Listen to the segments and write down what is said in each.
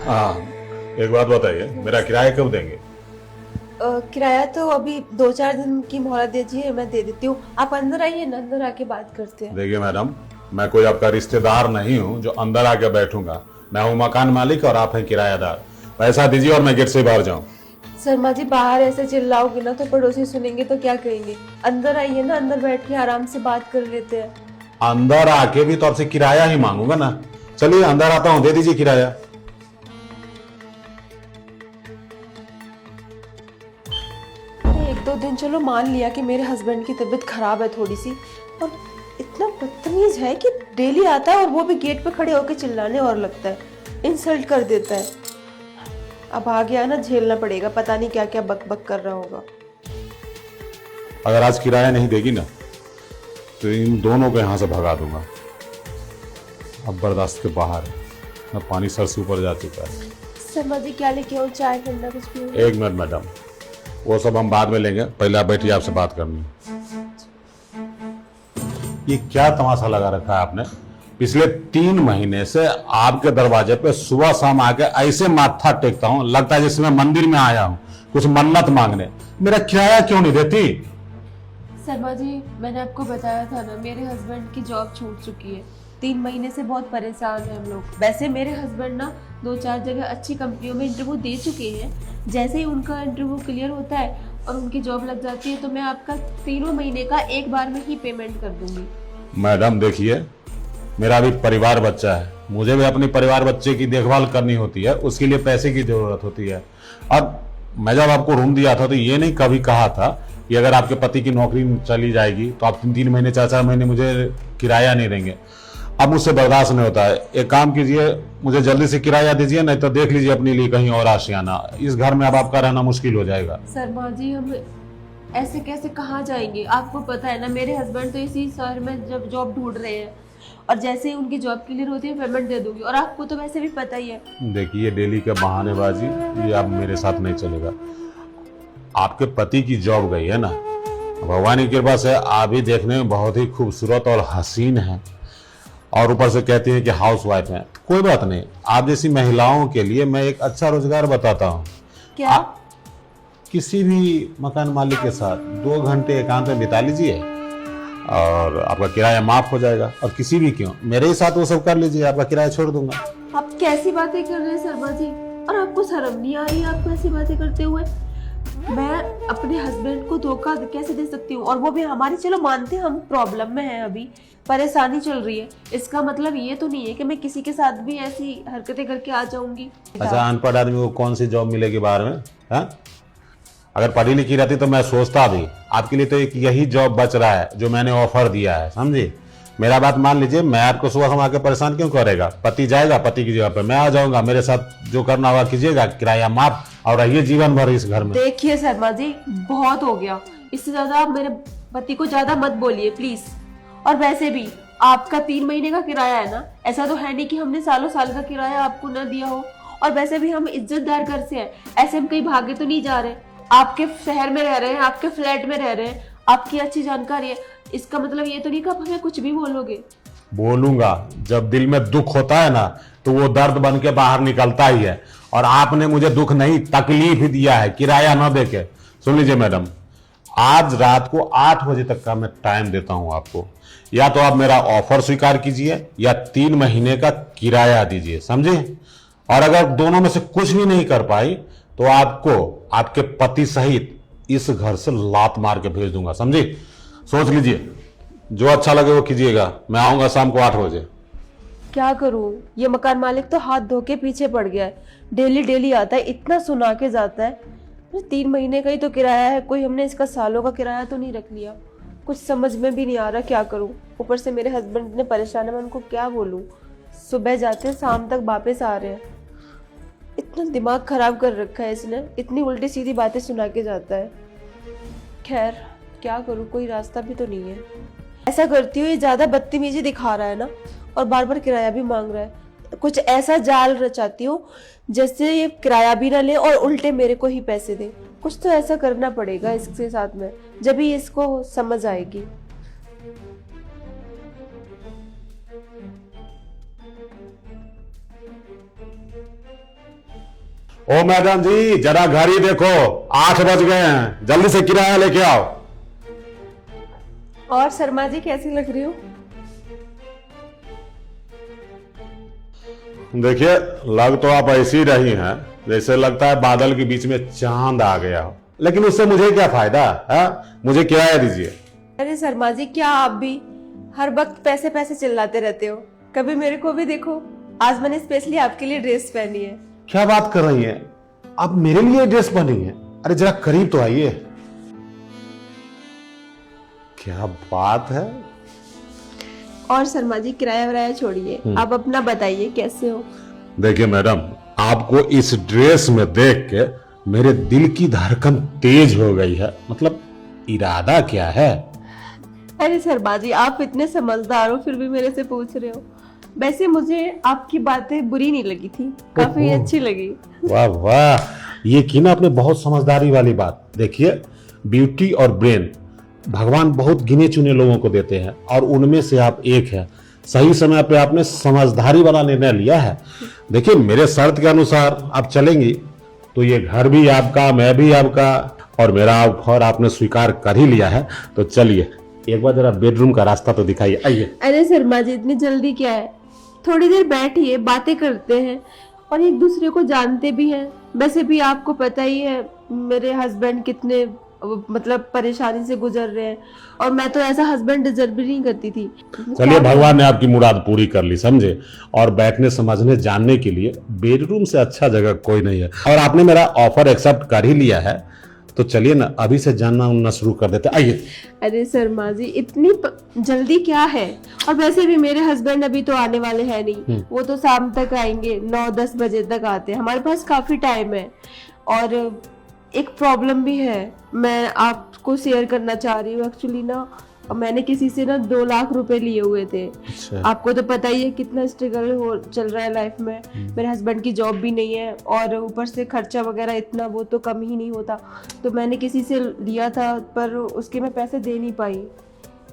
हाँ, एक बात बताइए, मेरा किराया कब देंगे? किराया तो अभी 2-4 दिन की मोहलत दीजिए, मैं दे देती हूँ। आप अंदर आइए ना, अंदर आके बात करते हैं। देखिए मैडम, मैं कोई आपका रिश्तेदार नहीं हूँ जो अंदर आके बैठूंगा। मैं हूँ मकान मालिक और आप हैं किराएदार। पैसा दीजिए और मैं गेट से बाहर जाऊँ। शर्मा जी, बाहर ऐसे चिल्लाओगे ना तो पड़ोसी सुनेंगे तो क्या कहेंगे। अंदर आइए ना, अंदर बैठ के आराम से बात कर लेते हैं। अंदर आके भी तो आपसे किराया ही मांगूंगा ना। चलिए अंदर आता हूँ, दे दीजिए किराया। 1-2 दिन चलो मान लिया कि मेरे हस्बैंड की तबीयत खराब है थोड़ी सी, और इतना बदतमीज है कि डेली आता है और वो भी गेट पे खड़े होकर चिल्लाने और लगता है, इंसल्ट कर देता है। अब आ गया ना, झेलना पड़ेगा, पता नहीं क्या क्या बक बक कर रहा होगा। अगर आज किराया नहीं देगी ना तो इन दोनों को यहाँ से भगा दूंगा। अब बर्दाश्त के बाहर है। मैं पानी सर से ऊपर जा चुका है। शर्मा जी, क्या लेके आऊँ? चाय, ठंडा, कुछ भी? एक मिनट मैडम, वो सब हम बाद में लेंगे, पहले आप बैठिए, आपसे बात करनी है। ये क्या तमाशा लगा रखा है आपने? पिछले 3 महीने से आपके दरवाजे पे सुबह शाम आके ऐसे माथा टेकता हूँ, लगता है जैसे मैं मंदिर में आया हूँ कुछ मन्नत मांगने। मेरा किराया क्यों नहीं देती? शर्मा जी, मैंने आपको बताया था ना, मेरे हस्बैंड की जॉब छूट चुकी है। 3 महीने से बहुत परेशान हैं हम लोग। वैसे मेरे हस्बैंड ना 2-4 जगह अच्छी कंपनियों में इंटरव्यू दे चुके हैं। जैसे ही उनका इंटरव्यू क्लियर होता है और उनकी जॉब लग जाती है तो मैं आपका 3 महीने का एक बार में ही पेमेंट कर दूंगी। मैडम देखिए, मेरा भी परिवार बच्चा है, मुझे भी अपने परिवार बच्चे की देखभाल करनी होती है, उसके लिए पैसे की जरूरत होती है। अब मैं जब आपको रूम दिया था तो ये नहीं कभी कहा था कि अगर आपके पति की नौकरी चली जाएगी तो आप 3-3 महीने 4-4 महीने मुझे किराया नहीं देंगे। अब मुझसे बर्दाश्त नहीं होता है। एक काम कीजिए, मुझे जल्दी से किराया दीजिए, नहीं तो देख लीजिए अपने लिए कहीं और आशियाना। इस घर में अब आपका रहना मुश्किल हो जाएगा। शर्मा जी, हम ऐसे कैसे कहाँ जाएंगे? आपको पता है ना, मेरे हस्बैंड तो इसी शहर में जब जॉब ढूंढ रहे हैं, और जैसे ही उनकी जॉब क्लियर होती है पेमेंट दे दूंगी। और आपको तो वैसे भी पता ही है। देखिए, डेली के बहानेबाजी ये अब मेरे साथ नहीं चलेगा। आपके पति की जॉब गई है ना, भगवान की कृपा से आप भी देखने में बहुत ही खूबसूरत और हसीन है, और ऊपर से कहती हैं कि हाउस वाइफ हैं। कोई बात नहीं, आप जैसी महिलाओं के लिए मैं एक अच्छा रोजगार बताता हूँ। क्या? किसी भी मकान मालिक के साथ 2 घंटे एकांत में बिता लीजिए और आपका किराया माफ हो जाएगा। और किसी भी क्यों, मेरे ही साथ वो सब कर लीजिए, आपका किराया छोड़ दूंगा। आप कैसी बातें कर रहे हैं शर्मा जी? और आपको शर्म नहीं आ रही है आपको ऐसी बातें करते हुए? मैं अपने हस्बैंड को धोखा कैसे दे सकती हूँ? और वो भी हमारी, चलो मानते हैं हम प्रॉब्लम में हैं, अभी परेशानी चल रही है, इसका मतलब ये तो नहीं है कि मैं किसी के साथ भी ऐसी हरकतें करके आ जाऊंगी। अच्छा, अनपढ़ आदमी को कौन सी जॉब मिलेगी बाहर में? हाँ, अगर पढ़ी लिखी रहती तो मैं सोचता भी। आपके लिए तो एक यही जॉब बच रहा है जो मैंने ऑफर दिया है, समझे? मेरा बात मान लीजिए, मैं आपको सुबह हम आके परेशान क्यों करेगा? पति जाएगा, पति की जगह पे मैं आ जाऊंगा, मेरे साथ जो करना होगा कीजिएगा, किराया माफ, और रहिए जीवन भर इस घर में। देखिए शर्मा जी, बहुत हो गया, इससे ज्यादा आप मेरे पति को ज्यादा मत बोलिए प्लीज। और वैसे भी आपका 3 महीने का किराया है ना, ऐसा तो है नहीं कि हमने सालों साल का किराया आपको न दिया हो। और वैसे भी हम इज्जतदार घर से हैं, ऐसे हम कहीं भागे तो नहीं जा रहे। आपके शहर में रह रहे हैं, आपके फ्लैट में रह रहे हैं, आपकी अच्छी जानकारी है, इसका मतलब ये तो नहीं कि आप हमें कुछ भी बोलोगे। बोलूंगा। जब दिल में दुख होता है ना तो वो दर्द बन के बाहर निकलता ही है, और आपने मुझे दुख नहीं तकलीफ ही दिया है किराया न देके। सुन लीजिए मैडम, आज रात को 8 बजे तक का मैं टाइम देता हूं आपको। या तो आप मेरा ऑफर स्वीकार कीजिए या 3 महीने का किराया दीजिए, समझे? और अगर दोनों में से कुछ भी नहीं कर पाई तो आपको आपके पति सहित इस घर से लात मार के भेज दूंगा, समझे? सोच लीजिए, जो अच्छा लगे वो कीजिएगा। मैं आऊंगा शाम को 8 बजे। क्या करूं? ये मकान मालिक तो हाथ धो के पीछे पड़ गया है। डेली डेली आता है, इतना सुना के जाता है। अरे 3 महीने का ही तो किराया है, कोई हमने इसका सालों का किराया तो नहीं रख लिया। कुछ समझ में भी नहीं आ रहा क्या करूं। ऊपर से मेरे हस्बैंड ने परेशान है, मैं उनको क्या बोलूं? सुबह जाते हैं, शाम तक वापस आ रहे हैं। इतना दिमाग खराब कर रखा है इसने, इतनी उल्टी सीधी बातें सुना के जाता है। खैर क्या करूं, कोई रास्ता भी तो नहीं है। ऐसा करती हूँ, ये ज्यादा बदतमीजी दिखा रहा है ना, और बार बार किराया भी मांग रहा है। कुछ ऐसा जाल रचाती हूँ जैसे ये किराया भी ना ले और उल्टे मेरे को ही पैसे दे। कुछ तो ऐसा करना पड़ेगा इसके साथ में, जब ही इसको समझ आएगी। ओ मैडम जी, जरा घड़ी देखो, 8 बज गए हैं, जल्दी से किराया लेके आओ। और शर्मा जी कैसी लग रही हो? देखिए, लग तो आप ऐसी रही हैं जैसे लगता है बादल के बीच में चांद आ गया हो, लेकिन उससे मुझे क्या फायदा है? मुझे किराया दीजिए। अरे शर्मा जी, क्या आप भी हर वक्त पैसे पैसे चिल्लाते रहते हो? कभी मेरे को भी देखो, आज मैंने स्पेशली आपके लिए ड्रेस पहनी है। क्या बात कर रही हैं? आप मेरे लिए ड्रेस बनी है? अरे जरा करीब तो आइए। क्या बात है। और शर्मा जी, किराया वराया छोड़िए, आप अपना बताइए कैसे हो? देखिए मैडम, आपको इस ड्रेस में देख के मेरे दिल की धड़कन तेज हो गई है। मतलब इरादा क्या है? अरे शर्मा जी, आप इतने समझदार हो फिर भी मेरे से पूछ रहे हो। वैसे मुझे आपकी बातें बुरी नहीं लगी थी, काफी ओहो। अच्छी लगी। वाह वाह, ये की ना आपने बहुत समझदारी वाली बात। देखिए, ब्यूटी और ब्रेन भगवान बहुत गिने चुने लोगों को देते हैं और उनमें से आप एक हैं। सही समय पे आपने समझदारी वाला निर्णय लिया है। देखिए, मेरे शर्त के अनुसार आप चलेंगी तो ये घर भी आपका, मैं भी आपका, और मेरा ऑफर आपने स्वीकार कर ही लिया है। तो चलिए, एक बार जरा बेडरूम का रास्ता तो दिखाइए, आइए। अरे शर्मा जी, इतनी जल्दी क्या है? थोड़ी देर बैठिए, बातें करते हैं और एक दूसरे को जानते भी हैं। वैसे भी आपको पता ही है मेरे हस्बैंड कितने मतलब परेशानी से गुजर रहे हैं, और मैं तो ऐसा हस्बैंड डिजर्व भी नहीं करती थी। चलिए, भगवान ने आपकी मुराद पूरी कर ली, समझे। और बैठने, समझने, जानने के लिए बेडरूम से अच्छा जगह कोई नहीं है। और आपने मेरा ऑफर एक्सेप्ट कर ही लिया है, तो चलिए ना, अभी से जानना उनना शुरू कर देते, आइए। अरे शर्मा जी, इतनी जल्दी क्या है? और वैसे भी मेरे हस्बैंड अभी तो आने वाले हैं नहीं, वो तो शाम तक आएंगे, 9-10 बजे तक आते हैं। हमारे पास काफी टाइम है। और एक प्रॉब्लम भी है, मैं आपको शेयर करना चाह रही हूँ। एक्चुअली ना, मैंने किसी से ना 2 लाख रुपए लिए हुए थे। अच्छा। आपको तो पता ही है कितना स्ट्रगल हो चल रहा है लाइफ में। मेरे हस्बैंड की जॉब भी नहीं है और ऊपर से खर्चा वगैरह इतना वो तो कम ही नहीं होता। तो मैंने किसी से लिया था, पर उसके मैं पैसे दे नहीं पाई।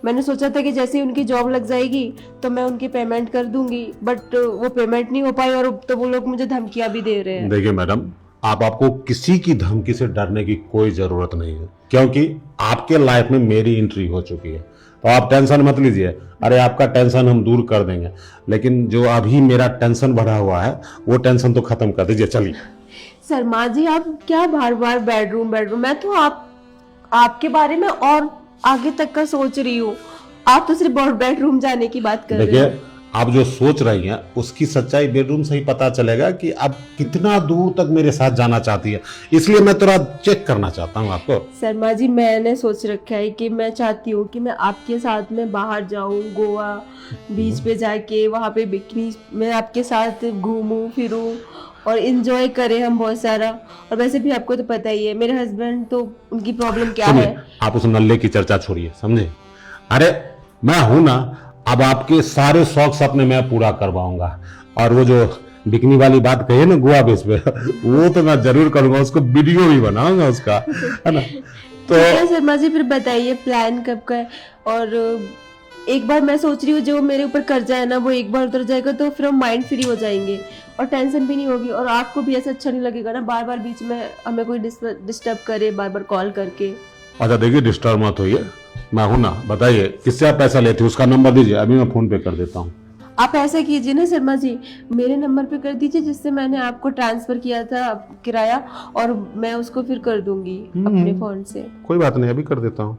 मैंने सोचा था कि जैसे ही उनकी जॉब लग जाएगी तो मैं उनकी पेमेंट कर दूंगी, बट वो पेमेंट नहीं हो पाई और तो वो लोग मुझे धमकियां भी दे रहे हैं। देखिए मैडम, आपको किसी की धमकी से डरने की कोई जरूरत नहीं है, क्योंकि आपके लाइफ में मेरी एंट्री हो चुकी है। तो आप टेंशन मत लीजिए। अरे आपका टेंशन हम दूर कर देंगे, लेकिन जो अभी मेरा टेंशन बढ़ा हुआ है वो टेंशन तो खत्म कर दीजिए। चलिए। शर्मा जी, आप क्या बार बार बेडरूम बेडरूम? मैं तो आपके बारे में और आगे तक का सोच रही हूँ। आप तो सिर्फ बेडरूम जाने की बात कर रहे हो। देखिए, आप जो सोच रही हैं उसकी सच्चाई बेडरूम से ही पता चलेगा कि आप कितना दूर तक मेरे साथ जाना चाहती है। इसलिए मैं थोड़ा चेक करना चाहता हूँ आपको। शर्मा जी, मैंने सोच रखा है कि मैं चाहती हूँ कि मैं आपके साथ में बाहर जाऊँ, गोवा बीच पे जाके वहाँ पे बिकनी मैं आपके साथ घूमूं फिरूं और इंजॉय करें हम बहुत सारा। और वैसे भी आपको तो पता ही है मेरे हस्बैंड तो उनकी प्रॉब्लम क्या है। आप उस नल्ले की चर्चा छोड़िए, समझे। अरे मैं हूं ना, अब आपके सारे शौक सपने मैं पूरा करवाऊंगा। और वो जो बिकनी वाली बात कही ना गोवा बीच पे, वो तो मैं जरूर करूंगा, उसको वीडियो भी बनाऊंगा उसका, है ना। तो शर्मा जी, फिर बताइए प्लान कब का है? और एक बार मैं सोच रही हूँ जो मेरे ऊपर कर्जा है ना, वो एक बार उतर जाएगा तो फिर हम माइंड फ्री हो जाएंगे और टेंशन भी नहीं होगी। और आपको भी ऐसा अच्छा नहीं लगेगा ना बार बार बीच में हमें कोई डिस्टर्ब करे बार बार कॉल करके। अच्छा देखिए, डिस्टर्ब मत होइए, मैं हूं ना। बताइए किससे आप पैसा लेते हो, उसका नंबर दीजिए, अभी मैं फोन पे कर देता हूँ। आप ऐसा कीजिए ना शर्मा जी, मेरे नंबर पे कर दीजिए जिससे मैंने आपको ट्रांसफर किया था किराया, और मैं उसको फिर कर दूंगी अपने फोन से। कोई बात नहीं, अभी कर देता हूँ।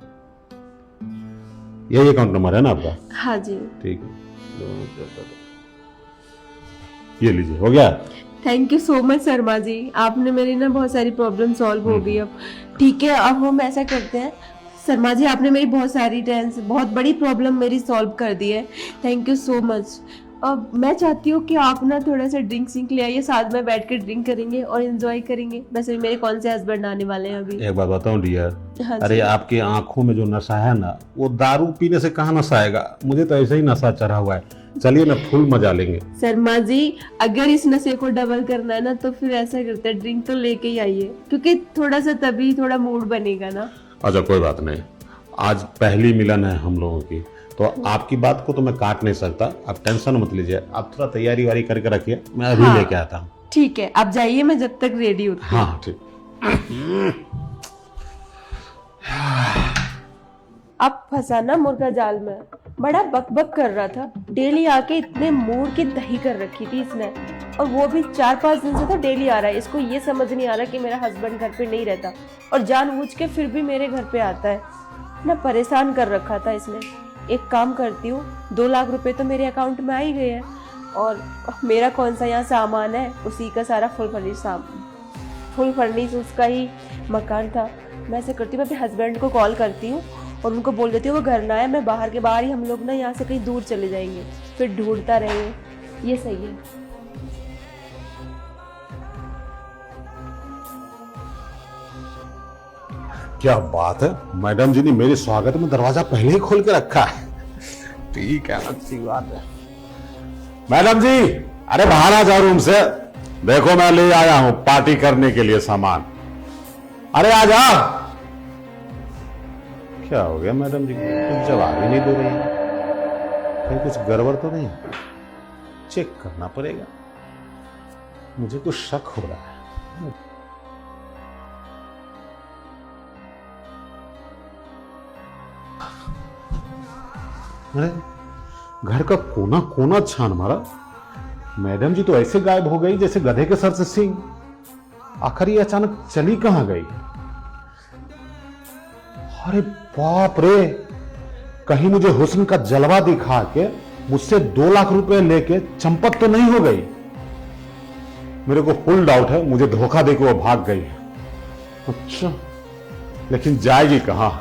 यही अकाउंट नंबर है ना आपका? हाँ जी। ठीक है, ये लीजिए, हो गया। Thank you so much Sharma ji, आपने मेरी ना बहुत सारी प्रॉब्लम सॉल्व हो गई अब। ठीक है, अब हम ऐसा करते हैं शर्मा जी, आपने मेरी बहुत सारी बहुत बड़ी प्रॉब्लम मेरी सॉल्व कर दी है। Thank you so much. अब मैं चाहती हूँ कि आप ना थोड़ा सा ड्रिंक सिंक ले आइए, साथ में बैठ कर ड्रिंक करेंगे और एंजॉय करेंगे। वैसे भी मेरे कौन से हस्बैंड आने वाले हैं अभी। एक बात बताऊं डियर, हाँ अरे आपकी आंखों में जो नशा है ना, वो दारू पीने से कहाँ नशा आएगा। मुझे तो ऐसे ही नशा चढ़ा हुआ है। चलिए ना, फुल मजा लेंगे। शर्मा जी, अगर इस नशे को डबल करना है ना तो फिर ऐसा करते हैं, ड्रिंक तो लेके ही आइए, क्योंकि थोड़ा सा तभी थोड़ा मूड बनेगा ना। अच्छा कोई बात नहीं, आज पहली मिलन है हम लोगों की, तो आपकी बात को तो मैं काट नहीं सकता। आप टेंशन मत लीजिए, आप थोड़ा तैयारी वारी करके रखिए, मैं अभी लेके आता हूँ। ठीक है, आप जाइए, मैं जब तक रेडी होती हूँ। हाँ ठीक। अब फंसाना मुर्गा जाल में। बड़ा बकबक कर रहा था, डेली आके इतने मूड की दही कर रखी थी इसने, और वो भी 4-5 दिन से तो डेली आ रहा है। इसको ये समझ नहीं आ रहा कि मेरा हस्बैंड घर पे नहीं रहता, और जानबूझ के फिर भी मेरे घर पे आता है ना। परेशान कर रखा था इसने। एक काम करती हूँ, 2 लाख रुपए तो मेरे अकाउंट में आ ही गए हैं, और मेरा कौन सा यहाँ सामान है, उसी का सारा फुल फर्निश उसका ही मकान था। मैं ऐसे करती हूँ, मैं अपने हस्बैंड को कॉल करती हूँ और उनको बोल देती हूँ वो घर ना आए, मैं बाहर के बाहर ही, हम लोग ना यहाँ से कहीं दूर चले जाएंगे, फिर ढूंढता रहेंगे। ये सही है। क्या बात है, मैडम जी ने मेरे स्वागत में दरवाजा पहले ही खोल के रखा है। ठीक है, अच्छी बात है। मैडम जी, अरे बाहर आ जाओ रूम से। देखो मैं ले आया हूं पार्टी करने के लिए सामान। अरे आ जा। क्या हो गया मैडम जी, कुछ जवाब ही नहीं दे रही है। कहीं कुछ गड़बड़ तो नहीं? चेक करना पड़ेगा, मुझे कुछ शक हो रहा है। अरे घर का कोना कोना छान मारा। मैडम जी तो ऐसे गायब हो गई जैसे गधे के सर से सींग। आखिर ये अचानक चली कहां गई? अरे बाप रे, कहीं मुझे हुस्न का जलवा दिखा के मुझसे 2 लाख रुपए लेके चंपत तो नहीं हो गई? मेरे को फुल डाउट है मुझे धोखा देके वो भाग गई है। अच्छा, लेकिन जाएगी कहां?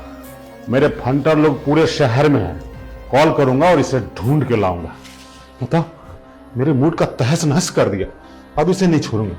मेरे फंटर लोग पूरे शहर में हैं। कॉल करूंगा और इसे ढूंढ के लाऊंगा। बताओ, मेरे मूड का तहस नहस कर दिया। अब इसे नहीं छोड़ूंगा।